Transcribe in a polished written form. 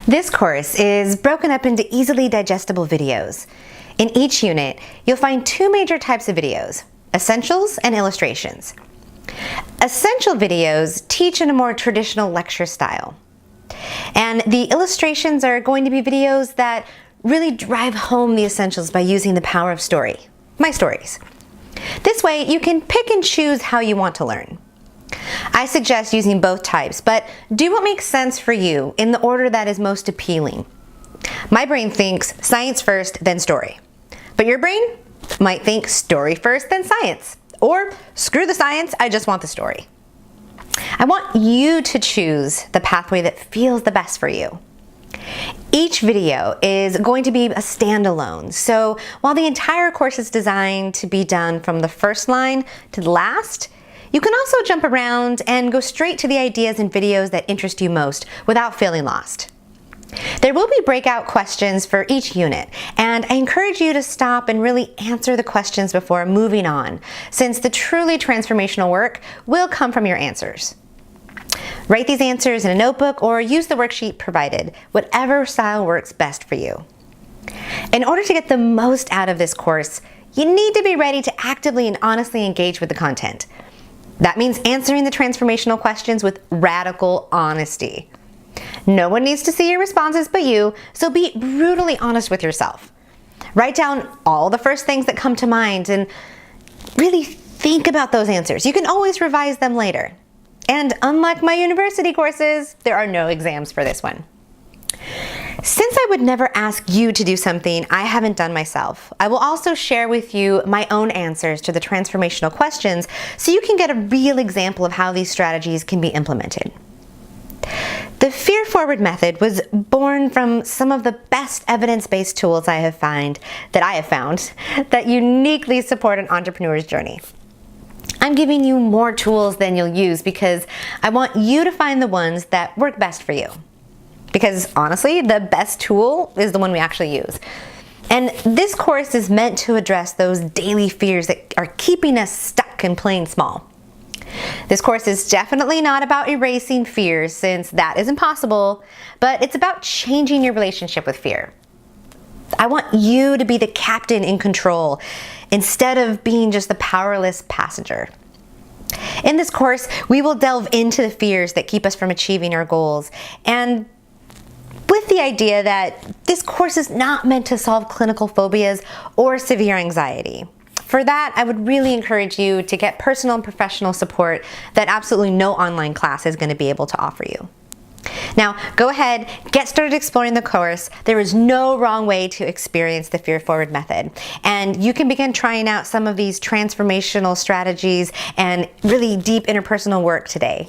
This course is broken up into easily digestible videos. In each unit, you'll find two major types of videos, essentials and illustrations. Essential videos teach in a more traditional lecture style. And the illustrations are going to be videos that really drive home the essentials by using the power of story, my stories. This way, you can pick and choose how you want to learn. I suggest using both types, but do what makes sense for you in the order that is most appealing. My brain thinks science first, then story. But your brain might think story first, then science. Or screw the science, I just want the story. I want you to choose the pathway that feels the best for you. Each video is going to be a standalone, so while the entire course is designed to be done from the first line to the last, you can also jump around and go straight to the ideas and videos that interest you most without feeling lost. There will be breakout questions for each unit, and I encourage you to stop and really answer the questions before moving on, since the truly transformational work will come from your answers. Write these answers in a notebook or use the worksheet provided, whatever style works best for you. In order to get the most out of this course, you need to be ready to actively and honestly engage with the content. That means answering the transformational questions with radical honesty. No one needs to see your responses but you, so be brutally honest with yourself. Write down all the first things that come to mind and really think about those answers. You can always revise them later. And unlike my university courses, there are no exams for this one. Since I would never ask you to do something I haven't done myself, I will also share with you my own answers to the transformational questions so you can get a real example of how these strategies can be implemented. The fear-forward method was born from some of the best evidence-based tools I have found that uniquely support an entrepreneur's journey. I'm giving you more tools than you'll use because I want you to find the ones that work best for you. Because honestly, the best tool is the one we actually use. And this course is meant to address those daily fears that are keeping us stuck and playing small. This course is definitely not about erasing fears, since that is impossible, but it's about changing your relationship with fear. I want you to be the captain in control instead of being just the powerless passenger. In this course, we will delve into the fears that keep us from achieving our goals, and with the idea that this course is not meant to solve clinical phobias or severe anxiety. For that, I would really encourage you to get personal and professional support that absolutely no online class is going to be able to offer you. Now, go ahead, get started exploring the course. There is no wrong way to experience the fear-forward method. And you can begin trying out some of these transformational strategies and really deep interpersonal work today.